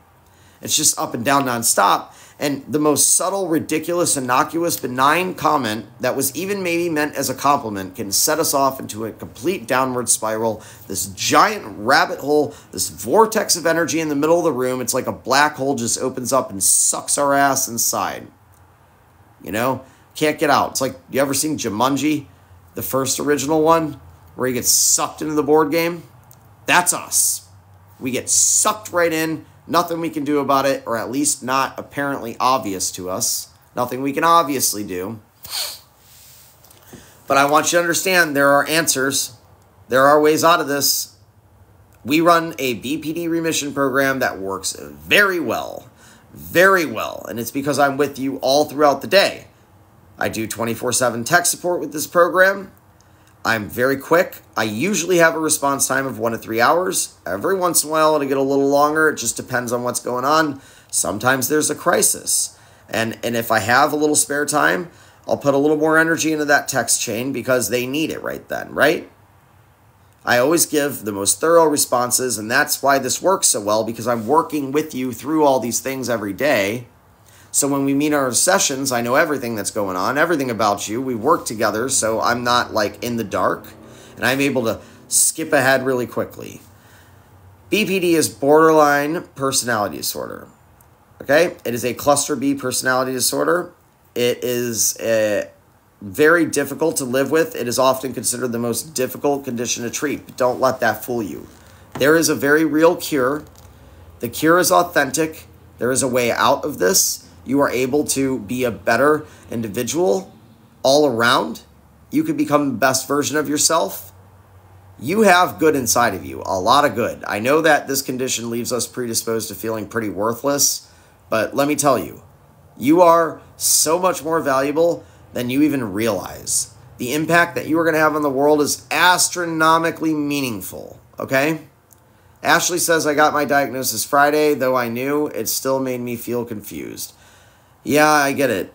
It's just up and down nonstop. And the most subtle, ridiculous, innocuous, benign comment that was even maybe meant as a compliment can set us off into a complete downward spiral, this giant rabbit hole, this vortex of energy in the middle of the room. It's like a black hole just opens up and sucks our ass inside. You know? Can't get out. It's like, you ever seen Jumanji, the first original one, where he gets sucked into the board game? That's us. We get sucked right in. Nothing we can do about it, or at least not apparently obvious to us. Nothing we can obviously do. But I want you to understand there are answers. There are ways out of this. We run a BPD remission program that works very well. Very well. And it's because I'm with you all throughout the day. I do 24/7 tech support with this program. I'm very quick. I usually have a response time of 1 to 3 hours. Every once in a while, it'll get a little longer. It just depends on what's going on. Sometimes there's a crisis. And if I have a little spare time, I'll put a little more energy into that text chain because they need it right then, right? I always give the most thorough responses, and that's why this works so well, because I'm working with you through all these things every day. So when we meet our sessions, I know everything that's going on, everything about you. We work together, so I'm not like in the dark, and I'm able to skip ahead really quickly. BPD is borderline personality disorder. Okay? It is a cluster B personality disorder. It is very difficult to live with. It is often considered the most difficult condition to treat, but don't let that fool you. There is a very real cure. The cure is authentic. There is a way out of this. You are able to be a better individual all around. You can become the best version of yourself. You have good inside of you, a lot of good. I know that this condition leaves us predisposed to feeling pretty worthless, but let me tell you, you are so much more valuable than you even realize. The impact that you are going to have on the world is astronomically meaningful, okay? Ashley says, I got my diagnosis Friday, though I knew it still made me feel confused. Yeah, I get it.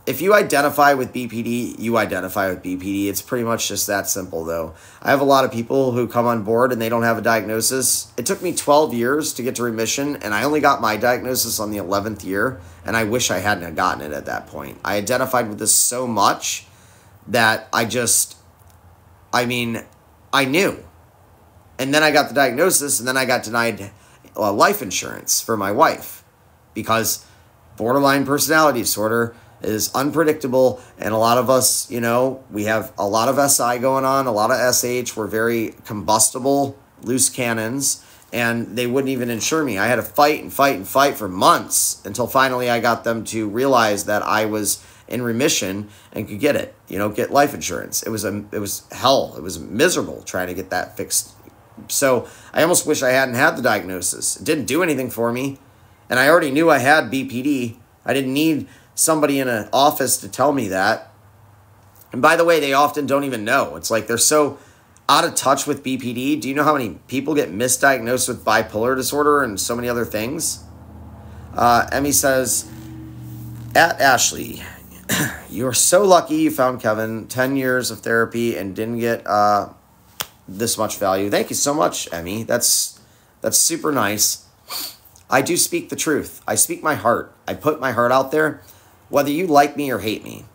If you identify with BPD, you identify with BPD. It's pretty much just that simple, though. I have a lot of people who come on board and they don't have a diagnosis. It took me 12 years to get to remission, and I only got my diagnosis on the 11th year, and I wish I hadn't gotten it at that point. I identified with this so much that I knew. And then I got the diagnosis, and then I got denied life insurance for my wife because borderline personality disorder is unpredictable, and a lot of us, we have a lot of SI going on, a lot of SH. We're very combustible, loose cannons, and they wouldn't even insure me. I had to fight for months until finally I got them to realize that I was in remission and could get it, get life insurance. It was hell. It was miserable trying to get that fixed. So I almost wish I hadn't had the diagnosis. It didn't do anything for me. And I already knew I had BPD. I didn't need somebody in an office to tell me that. And by the way, they often don't even know. It's like they're so out of touch with BPD. Do you know how many people get misdiagnosed with bipolar disorder and so many other things? Emmy says, at Ashley, you are so lucky you found Kevin. 10 years of therapy and didn't get this much value. Thank you so much, Emmy. That's super nice. I do speak the truth. I speak my heart. I put my heart out there, whether you like me or hate me.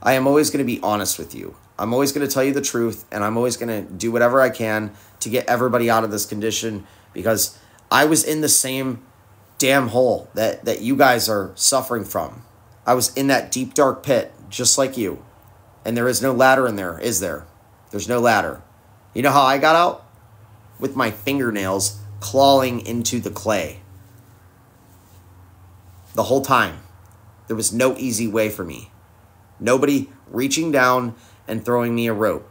I am always going to be honest with you. I'm always going to tell you the truth, and I'm always going to do whatever I can to get everybody out of this condition, because I was in the same damn hole that you guys are suffering from. I was in that deep, dark pit, just like you. And there is no ladder in there, is there? There's no ladder. You know how I got out? With my fingernails clawing into the clay. The whole time. There was no easy way for me. Nobody reaching down and throwing me a rope.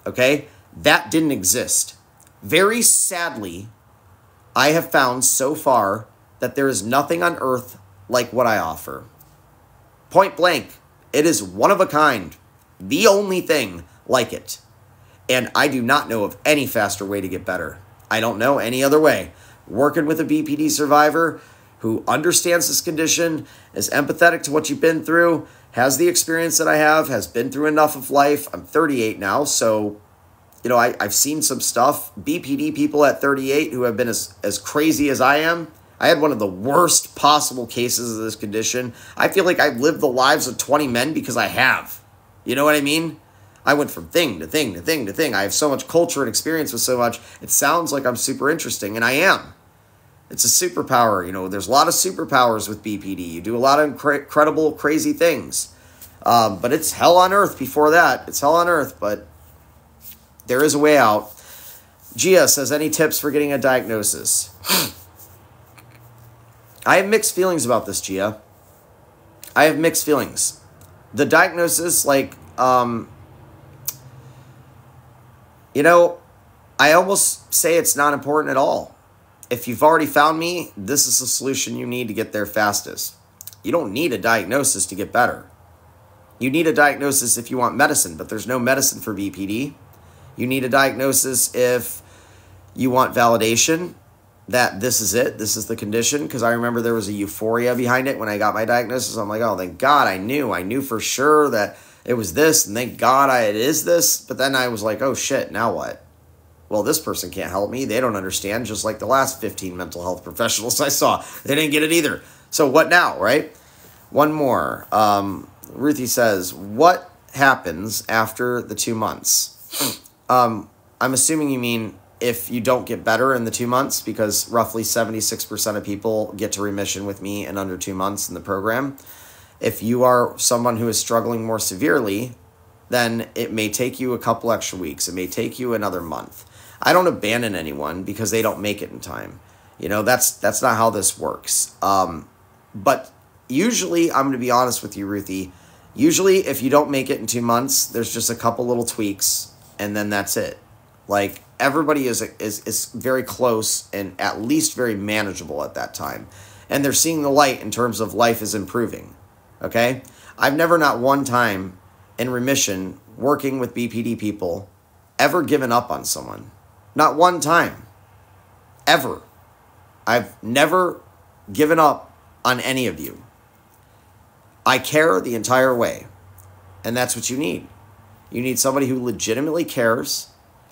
Okay? That didn't exist. Very sadly, I have found so far that there is nothing on earth like what I offer. Point blank. It is one of a kind. The only thing like it. And I do not know of any faster way to get better. I don't know any other way. Working with a BPD survivor who understands this condition, is empathetic to what you've been through, has the experience that I have, has been through enough of life. I'm 38 now, so, I've seen some stuff. BPD people at 38 who have been as crazy as I am. I had one of the worst possible cases of this condition. I feel like I've lived the lives of 20 men because I have. You know what I mean? I went from thing to thing to thing to thing. I have so much culture and experience with so much. It sounds like I'm super interesting, and I am. It's a superpower. There's a lot of superpowers with BPD. You do a lot of incredible, crazy things. But it's hell on earth before that. It's hell on earth, but there is a way out. Gia says, any tips for getting a diagnosis? I have mixed feelings about this, Gia. I have mixed feelings. The diagnosis, I almost say it's not important at all. If you've already found me, this is the solution you need to get there fastest. You don't need a diagnosis to get better. You need a diagnosis if you want medicine, but there's no medicine for BPD. You need a diagnosis if you want validation that this is it, this is the condition, because I remember there was a euphoria behind it when I got my diagnosis. I'm like, oh, thank God, I knew for sure that it was this, and thank God it is this. But then I was like, oh shit, now what? Well, this person can't help me. They don't understand, just like the last 15 mental health professionals I saw. They didn't get it either. So what now, right? One more. Ruthie says, what happens after the 2 months? I'm assuming you mean if you don't get better in the 2 months, because roughly 76% of people get to remission with me in under 2 months in the program. If you are someone who is struggling more severely, then it may take you a couple extra weeks. It may take you another month. I don't abandon anyone because they don't make it in time. That's not how this works. But usually, I'm going to be honest with you, Ruthie. Usually, if you don't make it in 2 months, there's just a couple little tweaks, and then that's it. Like, everybody is very close and at least very manageable at that time. And they're seeing the light in terms of life is improving. Okay? I've never, not one time in remission, working with BPD people, ever given up on someone. Not one time. Ever. I've never given up on any of you. I care the entire way. And that's what you need. You need somebody who legitimately cares,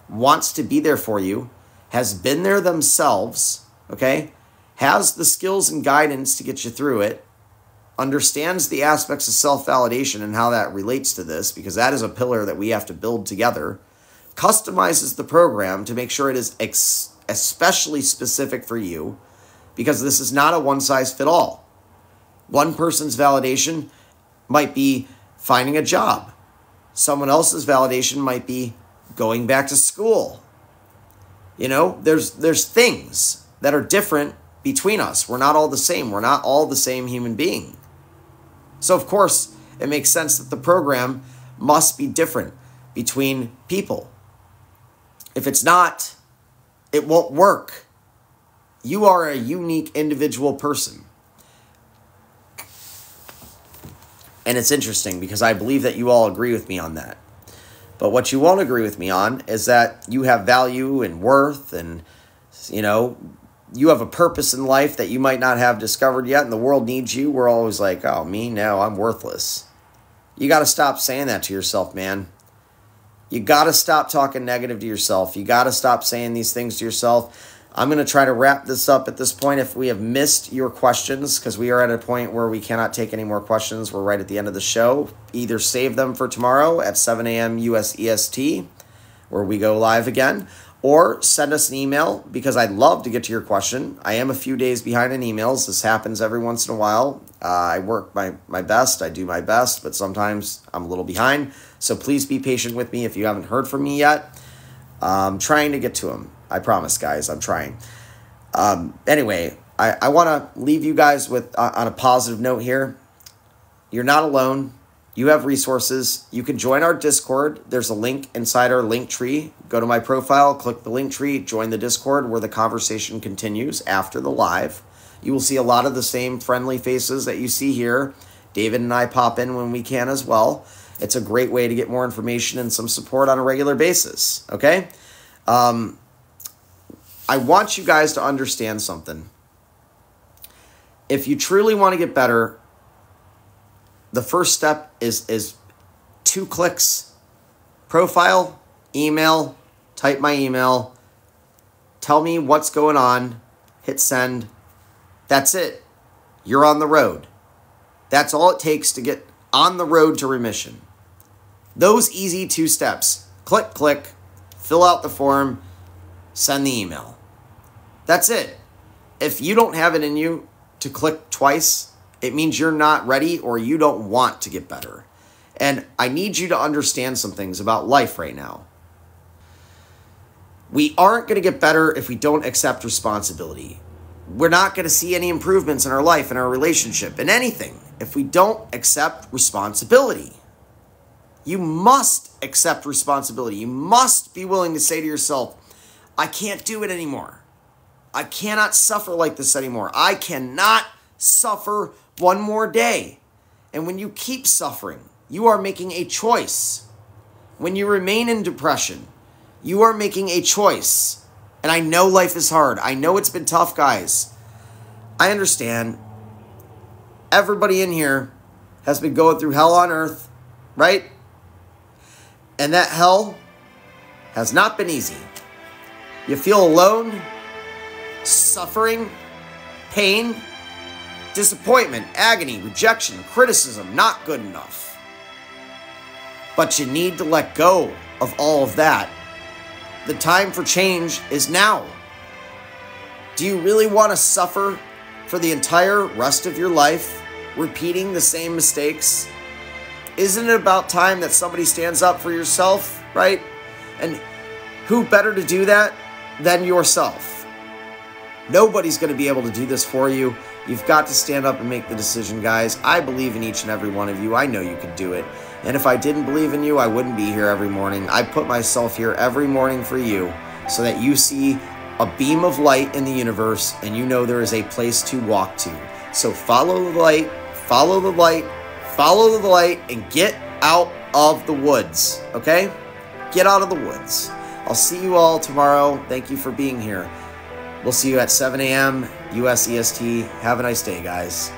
wants to be there for you, has been there themselves, okay? Has the skills and guidance to get you through it, understands the aspects of self-validation and how that relates to this, because that is a pillar that we have to build together, customizes the program to make sure it is especially specific for you, because this is not a one-size-fits-all. One person's validation might be finding a job. Someone else's validation might be going back to school. There's things that are different between us. We're not all the same. We're not all the same human being. So, of course, it makes sense that the program must be different between people. If it's not, it won't work. You are a unique individual person. And it's interesting because I believe that you all agree with me on that. But what you won't agree with me on is that you have value and worth and, you have a purpose in life that you might not have discovered yet and the world needs you. We're always like, oh, me? No, I'm worthless. You got to stop saying that to yourself, man. You got to stop talking negative to yourself. You got to stop saying these things to yourself. I'm going to try to wrap this up at this point. If we have missed your questions, because we are at a point where we cannot take any more questions, we're right at the end of the show. Either save them for tomorrow at 7 a.m. US EST, where we go live again, or send us an email, because I'd love to get to your question. I am a few days behind in emails. This happens every once in a while. I work my best. I do my best, but sometimes I'm a little behind. So please be patient with me if you haven't heard from me yet. I'm trying to get to them. I promise, guys, I'm trying. Anyway, I want to leave you guys with on a positive note here. You're not alone. You have resources. You can join our Discord. There's a link inside our link tree. Go to my profile, click the link tree, join the Discord where the conversation continues after the live. You will see a lot of the same friendly faces that you see here. David and I pop in when we can as well. It's a great way to get more information and some support on a regular basis, okay? I want you guys to understand something. If you truly want to get better, the first step is 2 clicks. Profile, email, type my email, tell me what's going on, hit send. That's it. You're on the road. That's all it takes to get on the road to remission. Those easy 2 steps. Click, click, fill out the form, send the email. That's it. If you don't have it in you to click twice, it means you're not ready or you don't want to get better. And I need you to understand some things about life right now. We aren't going to get better if we don't accept responsibility. We're not going to see any improvements in our life, in our relationship, in anything, if we don't accept responsibility. You must accept responsibility. You must be willing to say to yourself, I can't do it anymore. I cannot suffer like this anymore. I cannot suffer one more day. And when you keep suffering, you are making a choice. When you remain in depression, you are making a choice. And I know life is hard. I know it's been tough, guys. I understand. Everybody in here has been going through hell on earth, right? And that hell has not been easy. You feel alone, suffering, pain, disappointment, agony, rejection, criticism, not good enough. But you need to let go of all of that. The time for change is now. Do you really want to suffer for the entire rest of your life repeating the same mistakes? Isn't it about time that somebody stands up for yourself, right? And who better to do that than yourself? Nobody's going to be able to do this for you. You've got to stand up and make the decision, guys. I believe in each and every one of you. I know you can do it. And if I didn't believe in you, I wouldn't be here every morning. I put myself here every morning for you so that you see a beam of light in the universe and you know there is a place to walk to. So follow the light, follow the light, follow the light, and get out of the woods, okay? Get out of the woods. I'll see you all tomorrow. Thank you for being here. We'll see you at 7 a.m. US EST. Have a nice day, guys.